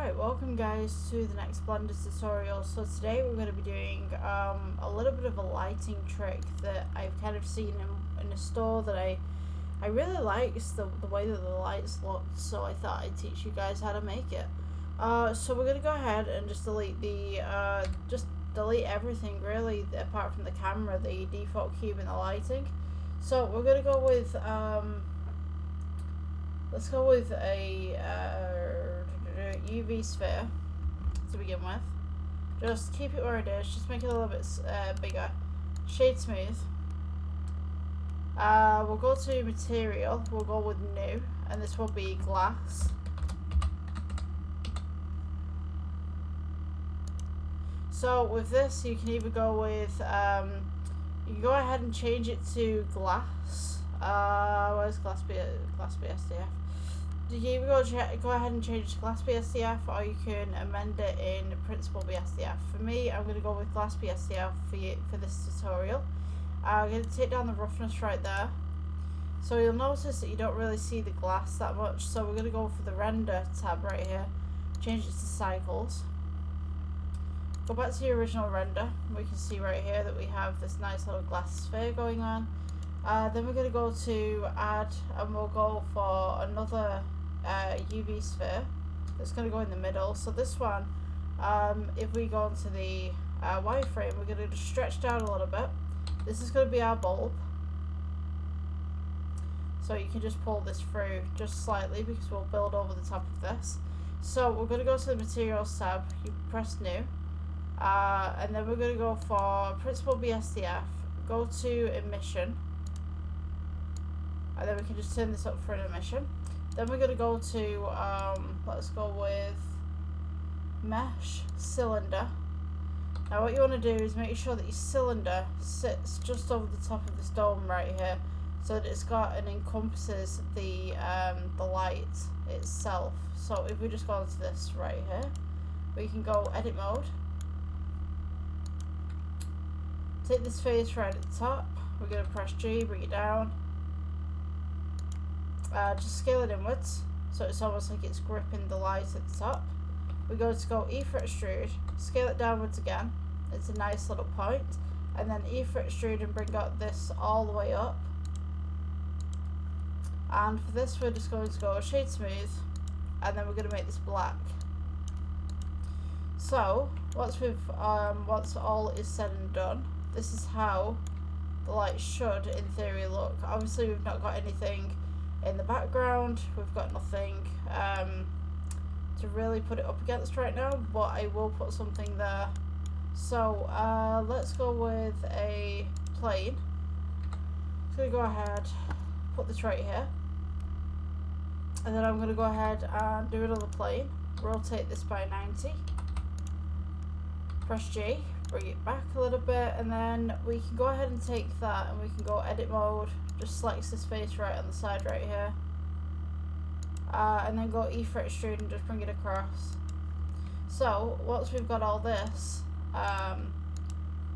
Alright, welcome guys to the next Blender tutorial. So today we're going to be doing a little bit of a lighting trick that I've kind of seen in a store that I really like the way that the lights looked, so I thought I'd teach you guys how to make it. So we're going to go ahead and just delete delete everything really apart from the camera, the default cube and the lighting. So we're going to go with let's go with a UV sphere to begin with. Just keep it where it is, just make it a little bit bigger. Shade smooth. We'll go to material, we'll go with new, and this will be glass. So with this you can either go with, you can go ahead and change it to glass. Where's glass BSDF? You can either go ahead and change it to glass BSDF, or you can amend it in principal BSDF. For me, I'm going to go with glass BSDF for this tutorial. I'm going to take down the roughness right there. So you'll notice that you don't really see the glass that much, so we're going to go for the render tab right here, change it to cycles. Go back to the original render. We can see right here that we have this nice little glass sphere going on. Then we're going to go to add, and we'll go for another UV sphere that's going to go in the middle. So this one, if we go into the wireframe, we're going to stretch down a little bit. This is going to be our bulb. So you can just pull this through just slightly because we'll build over the top of this. So we're going to go to the materials tab, you press new, and then we're going to go for principal BSDF, go to emission, and then we can just turn this up for an emission. Then we're going to go to, let's go with mesh cylinder. Now what you want to do is make sure that your cylinder sits just over the top of this dome right here, so that it's got and encompasses the light itself. So if we just go into this right here, we can go edit mode. Take this face right at the top, we're going to press G, bring it down. Just scale it inwards, so it's almost like it's gripping the light at the top. We're going to go E for extrude, scale it downwards again, it's a nice little point, and then E for extrude and bring out this all the way up. And for this we're just going to go shade smooth, and then we're going to make this black. So once all is said and done, this is how the light should in theory look. Obviously we've not got anything in the background, we've got nothing to really put it up against right now, but I will put something there. So let's go with a plane. I'm going to go ahead, put this right here, and then I'm going to go ahead and do another plane, rotate this by 90, press G, bring it back a little bit, and then we can go ahead and take that and we can go edit mode, just select this face right on the side right here, and then go E for extrude and just bring it across. So once we've got all this,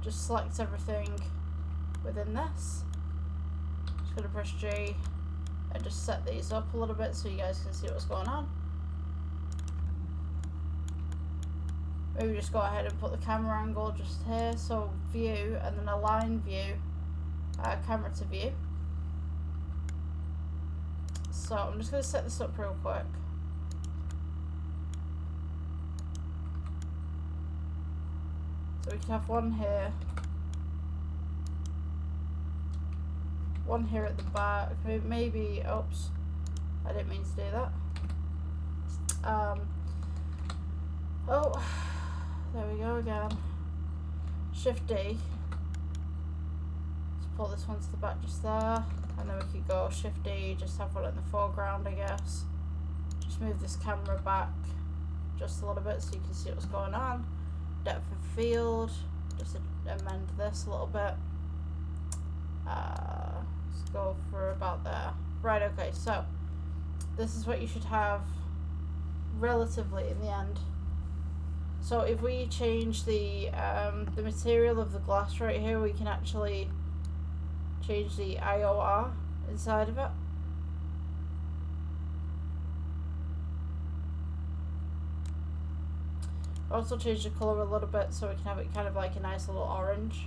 just select everything within this, just going to press G and just set these up a little bit so you guys can see what's going on. Maybe just go ahead and put the camera angle just here, so view and then align view, camera to view. So I'm just going to set this up real quick. So we can have one here, one here at the back, maybe, oops, I didn't mean to do that. Oh, there we go again. Shift D. Let's pull this one to the back just there. And then we could go Shift D, just have one in the foreground, I guess. Just move this camera back just a little bit so you can see what's going on. Depth of field, just amend this a little bit. Let's go for about there. Right, okay, so this is what you should have relatively in the end. So if we change the material of the glass right here, we can actually change the IOR inside of it. Also change the colour a little bit so we can have it kind of like a nice little orange.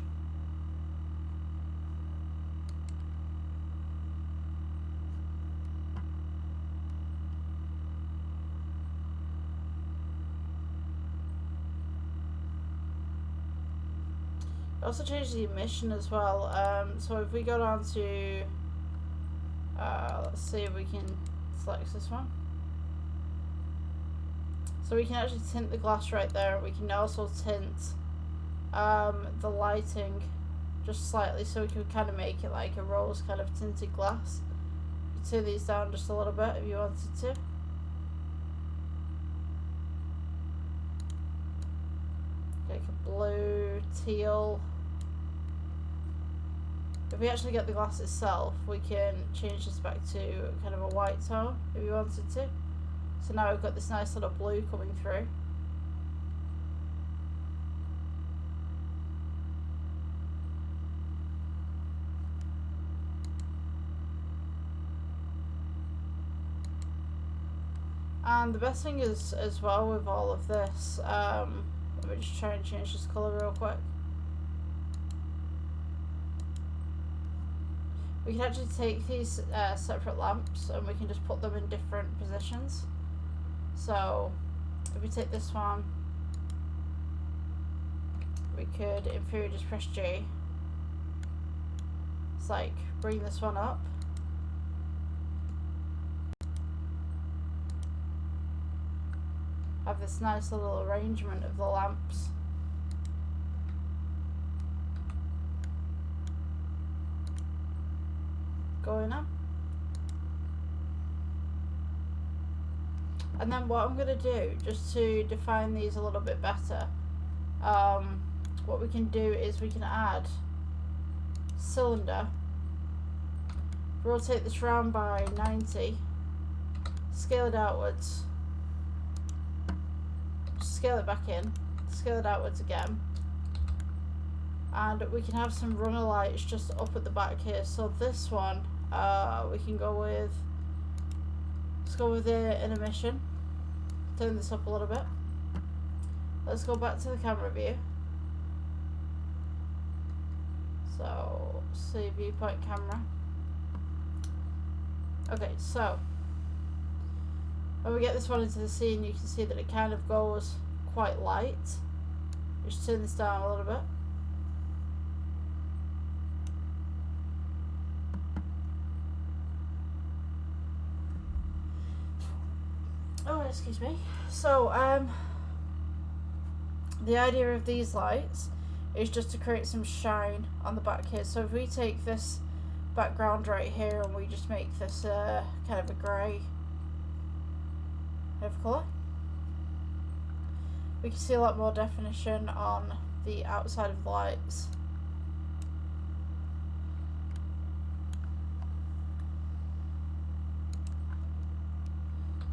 Also change the emission as well. So if we go down to, let's see if we can select this one. So we can actually tint the glass right there. We can also tint the lighting just slightly, so we can kind of make it like a rose kind of tinted glass. You can turn these down just a little bit if you wanted to. Like a blue, teal. If we actually get the glass itself, we can change this back to kind of a white tone if we wanted to. So now we've got this nice little blue coming through. And the best thing is, as well, with all of this, let me just try and change this colour real quick. We can actually take these separate lamps and we can just put them in different positions. So if we take this one, we could, in theory, just press J. It's like bring this one up. Have this nice little arrangement of the lamps. Going up. And then what I'm going to do, just to define these a little bit better, what we can do is we can add cylinder, rotate this round by 90, scale it outwards, scale it back in, scale it outwards again, and we can have some runner lights just up at the back here. So this one, we can go with, let's go with an emission, turn this up a little bit. Let's go back to the camera view. So, see viewpoint camera. Okay, so when we get this one into the scene, you can see that it kind of goes quite light. Just turn this down a little bit. Oh, excuse me. So, the idea of these lights is just to create some shine on the back here. So if we take this background right here and we just make this kind of a grey kind of colour, we can see a lot more definition on the outside of the lights.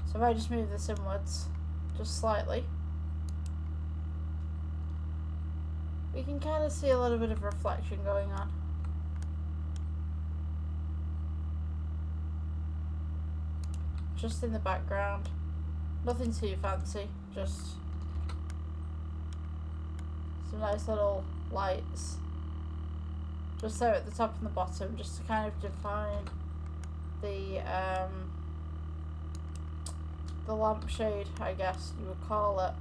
So if I just move this inwards just slightly, we can kind of see a little bit of reflection going on. Just in the background. Nothing too fancy, just some nice little lights. Just there at the top and the bottom, just to kind of define the lampshade, I guess you would call it,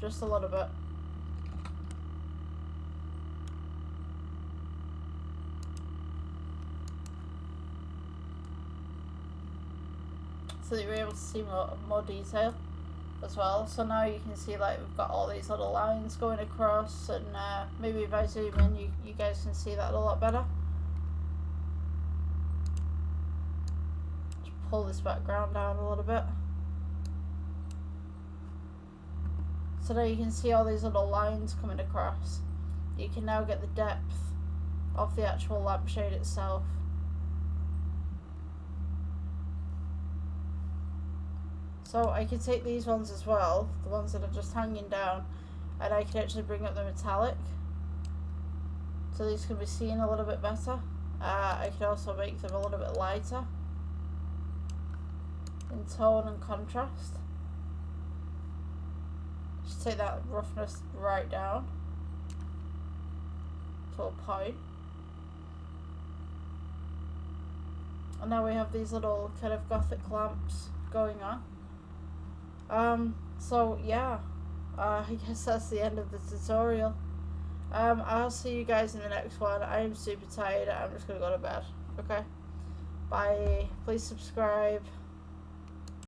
just a little bit. So that you're able to see more detail as well. So now you can see like we've got all these little lines going across, and maybe if I zoom in you guys can see that a lot better. Just pull this background down a little bit. So now you can see all these little lines coming across. You can now get the depth of the actual lampshade itself. So I can take these ones as well, the ones that are just hanging down, and I can actually bring up the metallic. So these can be seen a little bit better. I can also make them a little bit lighter in tone and contrast. Just take that roughness right down to a point. And now we have these little kind of gothic lamps going on. So yeah, I guess that's the end of the tutorial. I'll see you guys in the next one. I am super tired. I'm just gonna go to bed. Okay? Bye. Please subscribe.